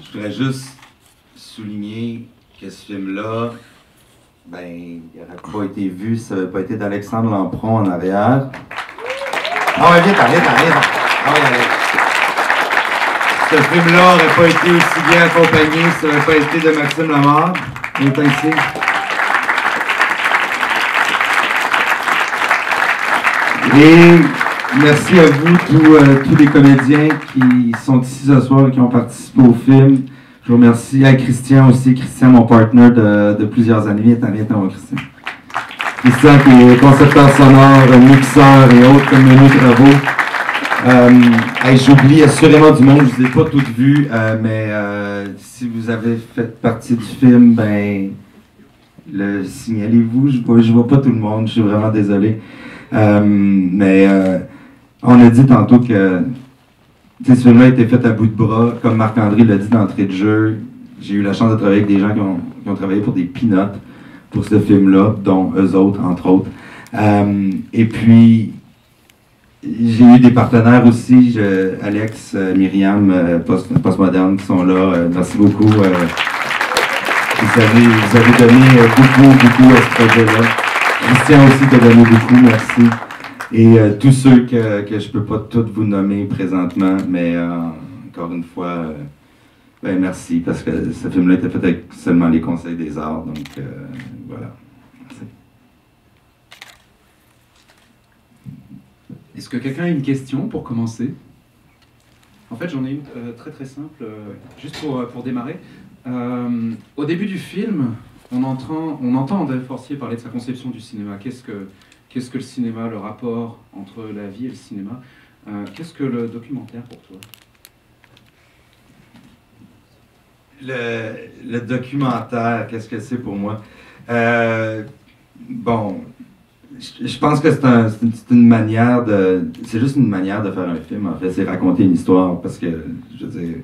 je voudrais juste souligner que ce film-là, ben, il n'aurait pas été vu si ça n'avait pas été d'Alexandre Lampron en arrière. Ah ouais, vite, allez. Ah ouais, allez. Ce film-là n'aurait pas été aussi bien accompagné si ça n'avait pas été de Maxime Lamarre. Il est ici. Et merci à vous, tous les comédiens qui sont ici ce soir et qui ont participé au film. Je vous remercie à Christian aussi. Christian, mon partner de plusieurs années. Viens-t'en, Christian. Christian qui est concepteur sonore, mixeur et autres comme menus travaux. J'oublie assurément du monde, je ne vous ai pas toutes vues, mais si vous avez fait partie du film, ben signalez-vous, je vois pas tout le monde, je suis vraiment désolé. On a dit tantôt que ce film-là a été fait à bout de bras, comme Marc-André l'a dit d'entrée de jeu. J'ai eu la chance de travailler avec des gens qui ont travaillé pour des peanuts pour ce film-là, dont eux autres, entre autres. Et puis, j'ai eu des partenaires aussi, Alex, Myriam, Postmoderne, qui sont là. Merci beaucoup. Vous avez donné beaucoup à ce projet-là. Christian aussi t'a donné beaucoup, merci. Et tous ceux que je ne peux pas tous vous nommer présentement, mais encore une fois, ben merci, parce que ce film-là était fait avec seulement les conseils des arts, donc voilà. Merci. Est-ce que quelqu'un a une question pour commencer? En fait, j'en ai une très simple, juste pour démarrer. Au début du film, on entend André Forcier parler de sa conception du cinéma. Qu'est-ce que le cinéma, le rapport entre la vie et le cinéma? Qu'est-ce que le documentaire pour toi? Le documentaire, qu'est-ce que c'est pour moi? Bon, je pense que c'est une manière de... C'est juste une manière de faire un film, en fait. C'est raconter une histoire, parce que, je veux dire,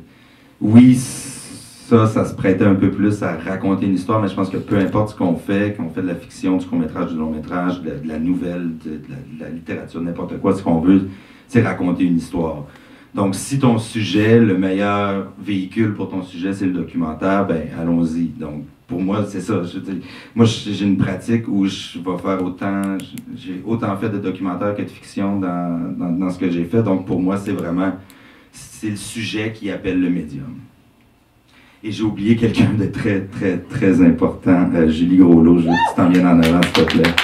oui, ça se prêtait un peu plus à raconter une histoire, mais je pense que peu importe ce qu'on fait de la fiction, du court-métrage, du long-métrage, de la nouvelle, de la littérature, n'importe quoi, ce qu'on veut, c'est raconter une histoire. Donc, si ton sujet, le meilleur véhicule pour ton sujet, c'est le documentaire, ben allons-y. Donc, pour moi, c'est ça. Moi, j'ai une pratique où je vais faire j'ai autant fait de documentaire que de fiction dans ce que j'ai fait. Donc, pour moi, c'est le sujet qui appelle le médium. Et j'ai oublié quelqu'un de très important, Julie Groslot. Je veux que tu t'en viennes en avant, s'il te plaît.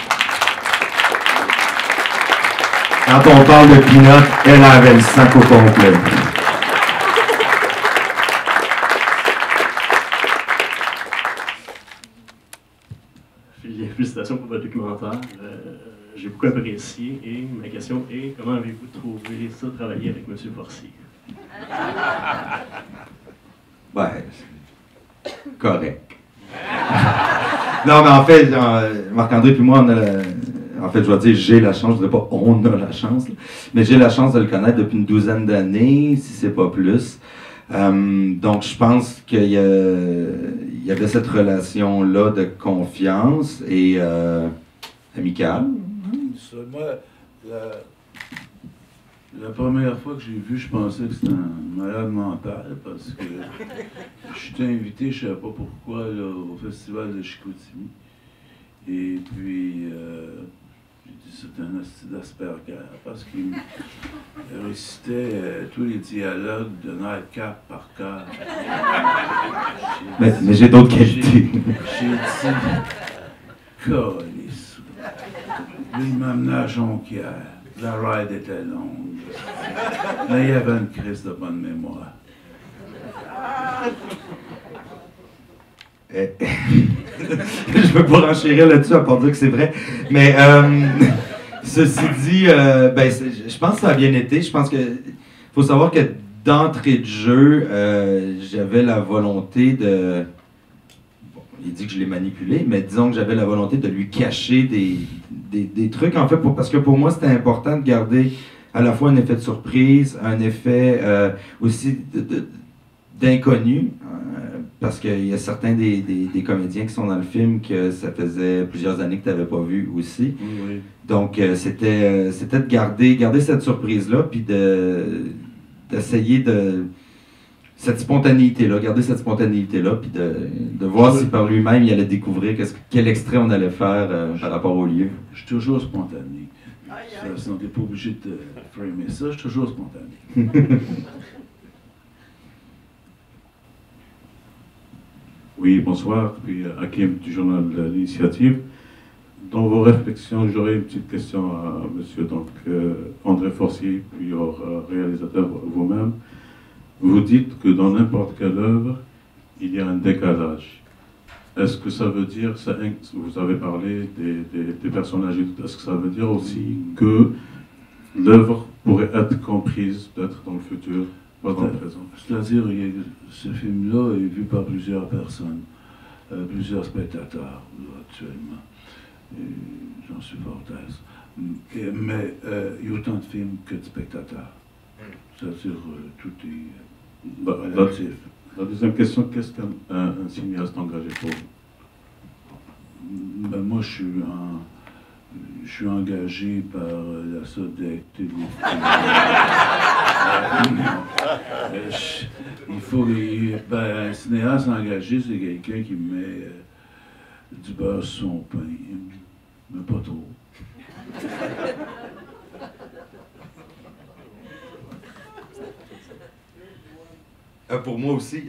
Quand on parle de peanut, elle avait le sac au complet. Félicitations pour votre documentaire. J'ai beaucoup apprécié et ma question est, comment avez-vous trouvé ça, travailler avec M. Forcier? Ouais, correct. Non, mais en fait, Marc-André et moi, en fait, je dois dire, j'ai la chance, je ne dirais pas on a la chance, là, mais j'ai la chance de le connaître depuis une douzaine d'années, si c'est pas plus. Donc, je pense qu'il y avait cette relation-là de confiance et amicale. Moi, la première fois que j'ai vu, je pensais que c'était un malade mental parce que j'étais invité, je ne savais pas pourquoi, là, au festival de Chicoutimi. Et puis, j'ai dit c'est un asti d'Asperger parce qu'il récitait tous les dialogues de Nightcap par cœur. Mais j'ai d'autres qualités. J'ai dit, câlisse. Lui, il m'amenait à Jonquière. La ride était longue. Mais il y avait une crise de bonne mémoire. Je ne veux pas renchérir là-dessus à part dire que c'est vrai. Mais ceci dit, je pense que ça a bien été. Je pense que faut savoir que d'entrée de jeu, j'avais la volonté de... Bon, il dit que je l'ai manipulé, mais disons que j'avais la volonté de lui cacher des trucs, en fait, parce que pour moi, c'était important de garder à la fois un effet de surprise, un effet aussi d'inconnu, parce qu'il y a certains des comédiens qui sont dans le film que ça faisait plusieurs années que tu n'avais pas vu aussi. Oui. Donc, c'était de garder cette surprise-là, puis d'essayer de... cette spontanéité-là, garder cette spontanéité-là, puis de voir si par lui-même il allait découvrir quel extrait on allait faire par rapport au lieu. Je suis toujours spontané. On n'est pas obligé de framer ça, je suis toujours spontané. Oui, bonsoir, puis Hakim du journal de l'Initiative. Dans vos réflexions, j'aurais une petite question à monsieur André Forcier, puis au réalisateur vous-même. Vous dites que dans n'importe quelle œuvre, il y a un décalage. Est-ce que ça veut dire, vous avez parlé des personnages, est-ce que ça veut dire aussi que l'œuvre pourrait être comprise peut-être dans le futur, pas dans le présent? C'est-à-dire, ce film-là est vu par plusieurs personnes, plusieurs spectateurs actuellement. J'en suis fort aise. Mais il y a autant de films que de spectateurs. C'est-à-dire, tout est relatif. La deuxième question, qu'est-ce qu'un cinéaste engagé pour vous? Ben, moi, je suis engagé par la SODEC. Il faut. Un cinéaste engagé, c'est quelqu'un qui met du beurre sur son pain, mais pas trop. Pour moi aussi.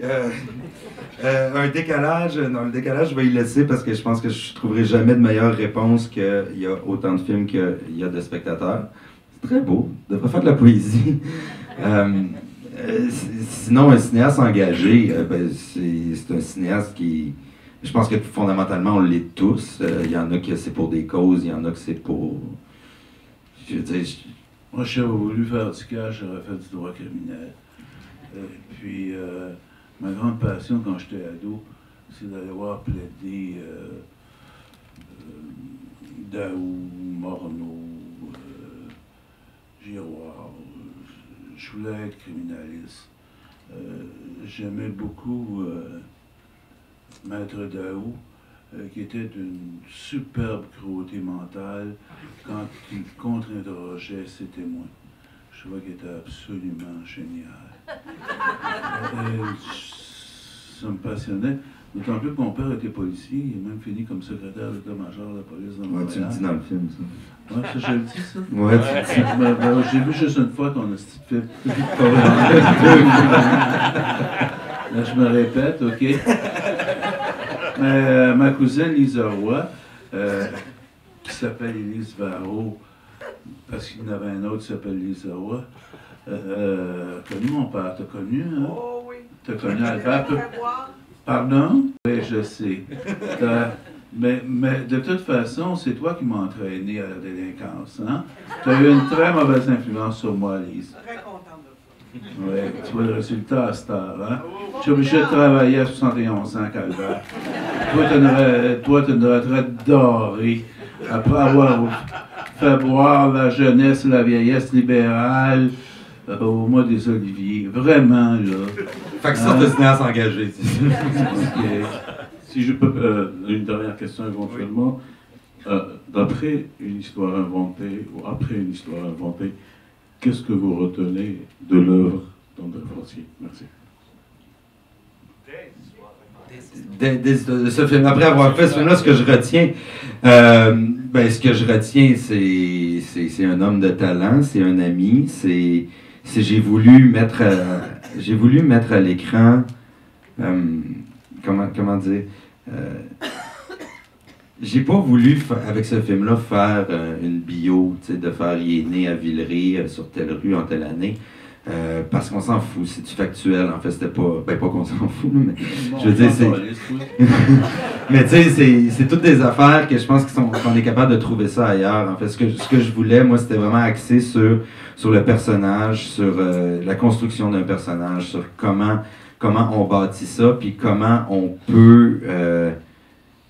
Un décalage, non, le décalage, je vais y laisser parce que je pense que je ne trouverai jamais de meilleure réponse qu'il y a autant de films qu'il y a de spectateurs. C'est très beau, on devrait faire de la poésie. Sinon, un cinéaste engagé, c'est un cinéaste qui... Je pense que fondamentalement, on l'est tous. Il y en a qui c'est pour des causes, il y en a que c'est pour... Je veux dire... Moi, si j'avais voulu faire du cash, j'aurais fait du droit criminel. Puis, ma grande passion quand j'étais ado, c'est d'aller voir plaider Daou, Morneau, Giroir. Je voulais être criminaliste. J'aimais beaucoup Maître Daou, qui était d'une superbe cruauté mentale quand il contre-interrogeait ses témoins. Je trouvais qu'il était absolument génial. Ça me passionnait. D'autant plus que mon père était policier, il a même fini comme secrétaire d'état-major de la police de Montréal. Ouais, tu le dis dans le film, ça. Ouais, ça, je le dis, ça? Ouais, tu le dis. J'ai vu juste une fois ton petit film. Là, je me répète, OK? Mais ma cousine Lisa Roy, qui s'appelle Élise Varro, parce qu'il y en avait un autre qui s'appelle Lisa Roy, connu mon père, t'as connu, hein? Oh oui. T'as connu Albert? Pardon? Oui, je sais. Mais de toute façon, c'est toi qui m'as entraîné à la délinquance, hein? T'as eu une très mauvaise influence sur moi, Lise. Très contente de ça. Oui, tu vois le résultat à cette heure, hein? Je suis obligé de travailler à 71 ans, Calvert. Toi, tu as une retraite dorée, après avoir fait boire la jeunesse et la vieillesse libérale au mois des Oliviers. Vraiment, là. Fait que ça, de cinéaste engagé. Okay. Si je peux, une dernière question éventuellement. D'après une histoire inventée, ou après une histoire inventée, qu'est-ce que vous retenez de l'œuvre d'André Forcier? Merci. De ce film. Après avoir fait ce film-là, ce que je retiens, c'est un homme de talent, c'est un ami, j'ai voulu mettre à l'écran, comment dire, j'ai pas voulu avec ce film-là faire une bio, tu sais, de faire il est né à Villeray sur telle rue en telle année. Parce qu'on s'en fout, c'est du factuel. En fait, c'était pas. Ben, pas qu'on s'en fout, mais. Je veux dire, c'est. Mais tu sais, c'est toutes des affaires que je pense qu'on est capable de trouver ça ailleurs. En fait, ce que je voulais, moi, c'était vraiment axé sur le personnage, sur la construction d'un personnage, sur comment on bâtit ça, puis comment on peut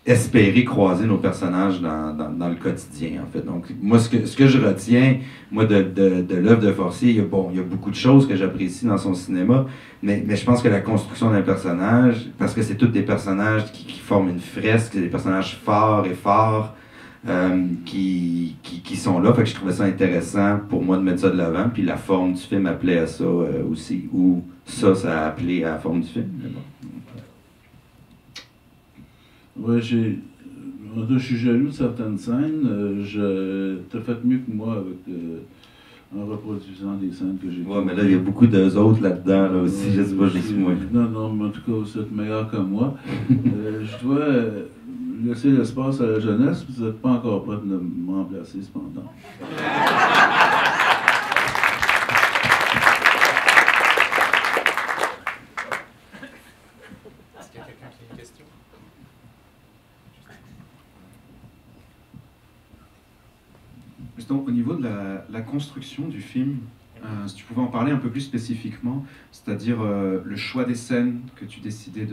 espérer croiser nos personnages dans le quotidien, en fait. Donc, moi, ce que je retiens, moi, de l'œuvre de Forcier, il y a beaucoup de choses que j'apprécie dans son cinéma, mais je pense que la construction d'un personnage, parce que c'est tous des personnages qui forment une fresque, c'est des personnages forts, qui sont là. Fait que je trouvais ça intéressant pour moi de mettre ça de l'avant. Puis la forme du film appelait à ça aussi. Ou ça a appelé à la forme du film. Mais bon. Ouais, je suis jaloux de certaines scènes. T'as fait mieux que moi avec, en reproduisant des scènes que j'ai. Ouais, mais là, il y a beaucoup d'eux autres là-dedans là aussi. Je sais pas, j'ai su moi. Non, mais en tout cas, vous êtes meilleur que moi. Je dois laisser l'espace à la jeunesse, vous n'êtes pas encore prêt de me remplacer cependant. Est-ce qu'il y a quelqu'un qui a une question? Justement, au niveau de la construction du film, si tu pouvais en parler un peu plus spécifiquement, c'est-à-dire le choix des scènes que tu décidais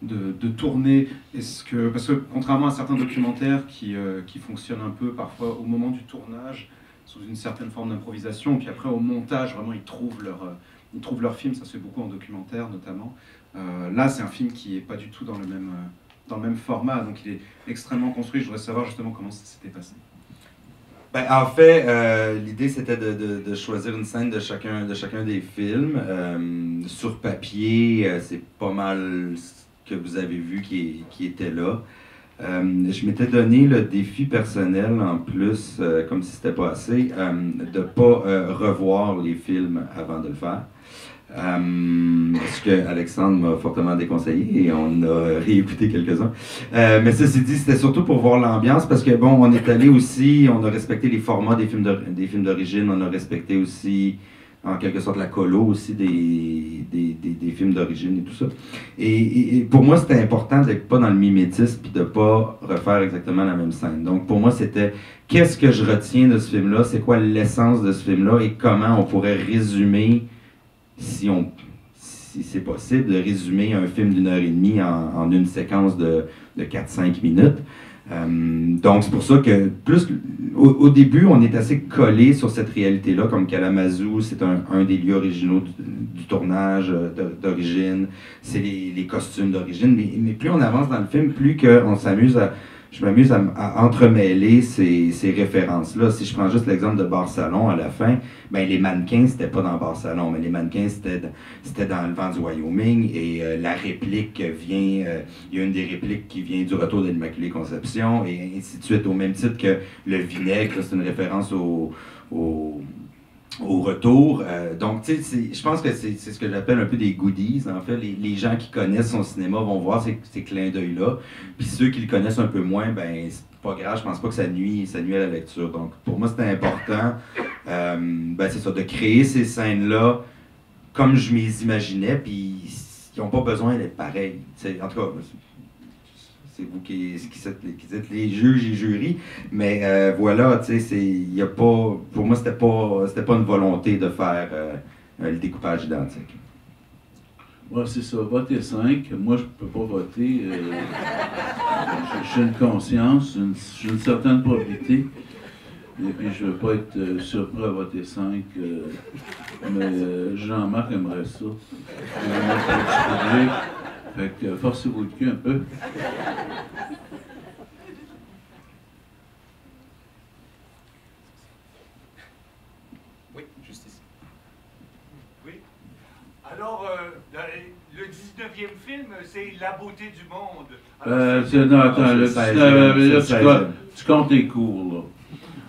de tourner, parce que contrairement à certains documentaires qui fonctionnent un peu parfois au moment du tournage, sous une certaine forme d'improvisation, puis après au montage, vraiment ils trouvent leur film, ça se fait beaucoup en documentaire notamment. Là c'est un film qui n'est pas du tout dans le même format, donc il est extrêmement construit. Je voudrais savoir justement comment ça s'était passé. Ben, en fait, l'idée c'était de choisir une scène de chacun des films. Sur papier, c'est pas mal ce que vous avez vu qui était là. Je m'étais donné le défi personnel en plus, comme si c'était pas assez, de pas revoir les films avant de le faire. Ce que Alexandre m'a fortement déconseillé et on a réécouté quelques-uns. Mais ceci dit, c'était surtout pour voir l'ambiance parce que bon, on est allé aussi, on a respecté les formats des films d'origine, on a respecté aussi en quelque sorte la colo aussi des films d'origine et tout ça. Et pour moi, c'était important d'être pas dans le mimétisme et de pas refaire exactement la même scène. Donc pour moi, c'était qu'est-ce que je retiens de ce film-là, c'est quoi l'essence de ce film-là et comment on pourrait résumer, si c'est possible, de résumer un film d'1h30 en une séquence de 4-5 minutes. Donc c'est pour ça que au début on est assez collé sur cette réalité-là, comme Kalamazoo, c'est un des lieux originaux du tournage d'origine, c'est les costumes d'origine, mais plus on avance dans le film, plus je m'amuse à entremêler ces références-là. Si je prends juste l'exemple de Bar Salon à la fin, ben les mannequins, c'était pas dans Bar Salon, mais les mannequins, c'était dans le vent du Wyoming, et la réplique vient, il y a une des répliques qui vient du Retour de l'Immaculée Conception, et ainsi de suite, au même titre que le vinaigre, c'est une référence au retour. Donc, tu sais, je pense que c'est ce que j'appelle un peu des goodies. En fait, les gens qui connaissent son cinéma vont voir ces clins d'œil-là. Puis ceux qui le connaissent un peu moins, ben c'est pas grave, je pense pas que ça nuit à la lecture. Donc, pour moi, c'était important, ben c'est ça, de créer ces scènes-là comme je m'y imaginais, puis ils n'ont pas besoin d'être pareils. T'sais, en tout cas, c'est vous qui êtes les juges et jurys, mais voilà, tu sais, y a pas, pour moi, c'était pas une volonté de faire le découpage identique. Ouais, c'est ça, votez 5. Moi, je peux pas voter. J'ai une conscience, j'ai une certaine probabilité. Et puis, je veux pas être surpris à voter 5. Mais Jean-Marc aimerait ça. Fait que forcez-vous le cul un peu. Oui, juste ici. Oui. Alors, le 19e film, c'est La beauté du monde. Alors, Non, attends, le 16e, là, tu comptes les cours, là.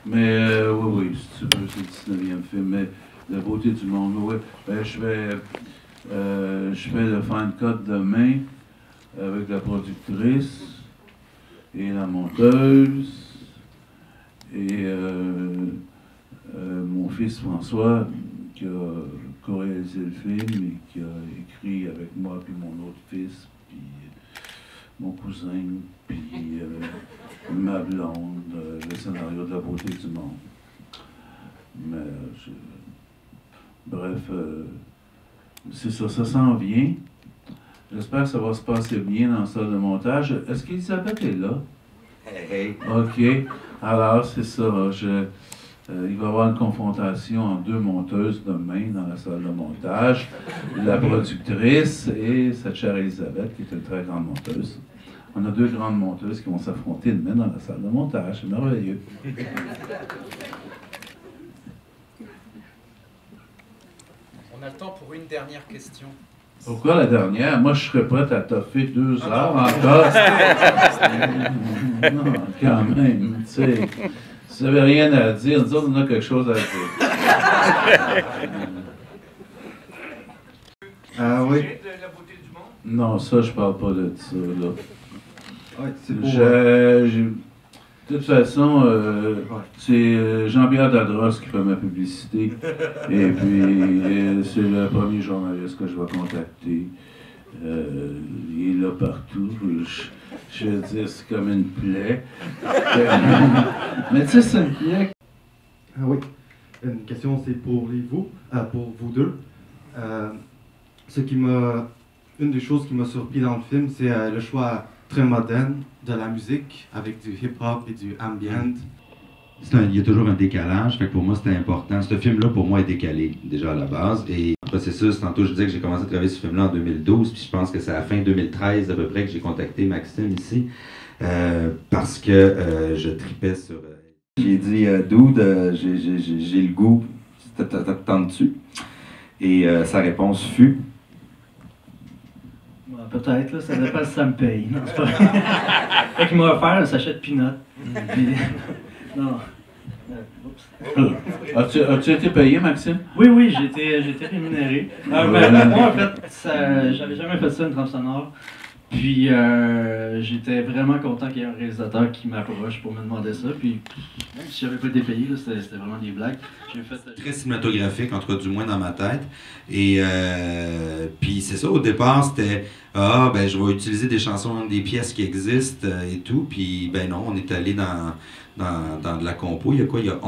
Mais oui, si tu veux, c'est le 19e film. Mais La beauté du monde, oui. Ben, je fais le fan cut demain avec la productrice et la monteuse et mon fils François qui a co-réalisé le film et qui a écrit avec moi puis mon autre fils puis mon cousin puis ma blonde le scénario de La beauté du monde. Mais bref, c'est ça, ça s'en vient. J'espère que ça va se passer bien dans la salle de montage. Est-ce qu'Elisabeth est là? Hey, hey. OK. Alors, c'est ça. Il va y avoir une confrontation entre deux monteuses demain dans la salle de montage, la productrice et sa chère Elisabeth, qui est une très grande monteuse. On a deux grandes monteuses qui vont s'affronter demain dans la salle de montage. C'est merveilleux. On a le temps pour une dernière question. Pourquoi la dernière? Moi, je serais prête à toffer 2 heures encore. Non, quand même, tu sais. Si vous n'avez rien à dire, nous autres, on a quelque chose à dire. Oui. De la beauté du monde? Non, ça, je parle pas de ça, là. Ouais, c'est pour... De toute façon, c'est Jean-Pierre Dadros qui fait ma publicité. Et puis, c'est le premier journaliste que je vais contacter. Il est là partout. Je veux dire, c'est comme une plaie. Mais tu sais, c'est une plaie. Ah oui. Une question, c'est pour vous deux. Une des choses qui m'a surpris dans le film, c'est le choix très moderne de la musique, avec du hip-hop et du ambient. Il y a toujours un décalage, fait que pour moi c'était important. Ce film-là pour moi est décalé déjà à la base. Et le processus, tantôt je disais que j'ai commencé à travailler sur ce film-là en 2012, puis je pense que c'est à la fin 2013 à peu près que j'ai contacté Maxime ici, parce que je tripais sur... J'ai dit, dude, j'ai le goût, t'attends-tu? Et sa réponse fut... Peut-être, là, ça dépend si ça me paye. Non, c'est pas vrai. Fait qu'il m'a offert un sachet de peanuts. Puis... Non. As-tu été payé, Maxime? Oui, j'ai été rémunéré. Moi, en fait, j'avais jamais fait ça, une trame sonore. Puis j'étais vraiment content qu'il y ait un réalisateur qui m'approche pour me demander ça. Puis même si j'avais pas été payé, c'était vraiment des blagues. J'ai fait... Très cinématographique, en tout cas du moins dans ma tête. Et puis c'est ça, au départ c'était je vais utiliser des chansons, des pièces qui existent et tout. Puis ben non, on est allé dans de la compo. Il y a quoi? Il y a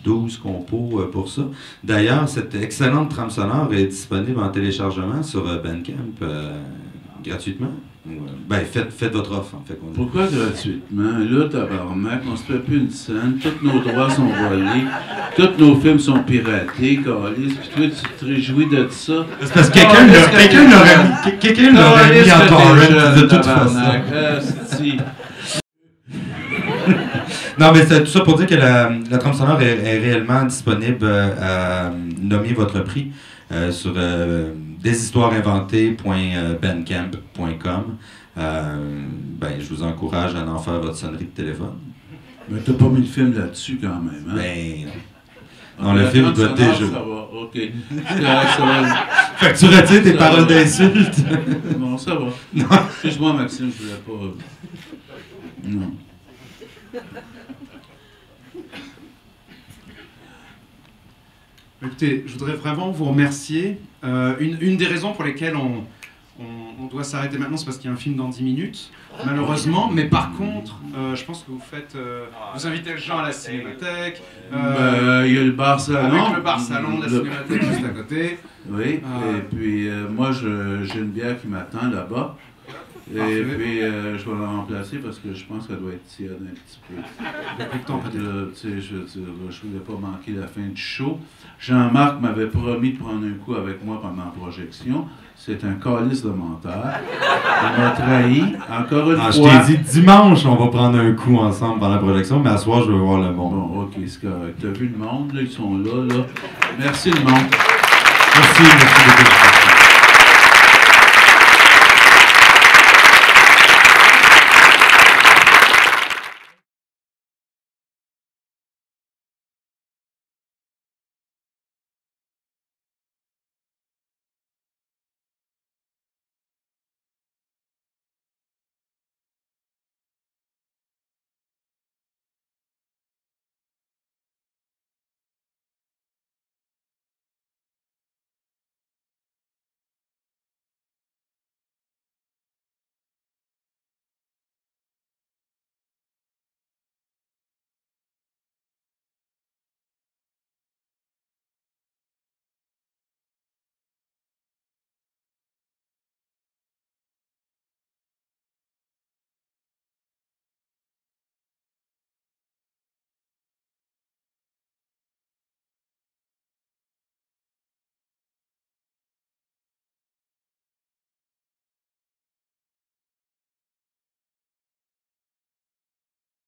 12 compos pour ça. D'ailleurs, cette excellente trame sonore est disponible en téléchargement sur Bandcamp gratuitement. Ben, faites votre offre. En fait. Pourquoi gratuitement? Là, tabarnak, on se fait plus une scène, tous nos droits sont volés, tous nos films sont piratés, câlisse, puis toi, tu te réjouis de ça. C'est parce que quelqu'un l'aurait mis en torrent de toute façon. Non, mais c'est tout ça pour dire que la trame sonore est réellement disponible à nommer votre prix sur deshistoiresinventées.bandcamp.com. Je vous encourage à en faire votre sonnerie de téléphone. Mais t'as pas mis le film là-dessus quand même, hein? Ben... Non, le film doit déjà... Ça va, ok. Ça va. Fait que tu retires tes paroles d'insultes. Non, ça va. Non. Excuse-moi, Maxime, je voulais pas... Non. Écoutez, je voudrais vraiment vous remercier. Une des raisons pour lesquelles on doit s'arrêter maintenant, c'est parce qu'il y a un film dans 10 minutes, malheureusement. Mais par contre, je pense que vous invitez les gens à la cinémathèque. Il y a le bar-salon. Avec le bar-salon de la cinémathèque juste à côté. Oui, et puis moi, j'ai une bière qui m'attend là-bas. Et puis, je vais la remplacer parce que je pense qu'elle doit être tiède un petit peu. Depuis le temps, peut-être. Je voulais pas manquer la fin du show. Jean-Marc m'avait promis de prendre un coup avec moi pendant la projection. C'est un calice de menteur. Il m'a trahi, encore une fois. Je t'ai dit, dimanche, on va prendre un coup ensemble pendant la projection, mais à soir, je veux voir le monde. Bon, ok, c'est correct. T'as vu le monde, là? Ils sont là, là. Merci, le monde. Merci beaucoup.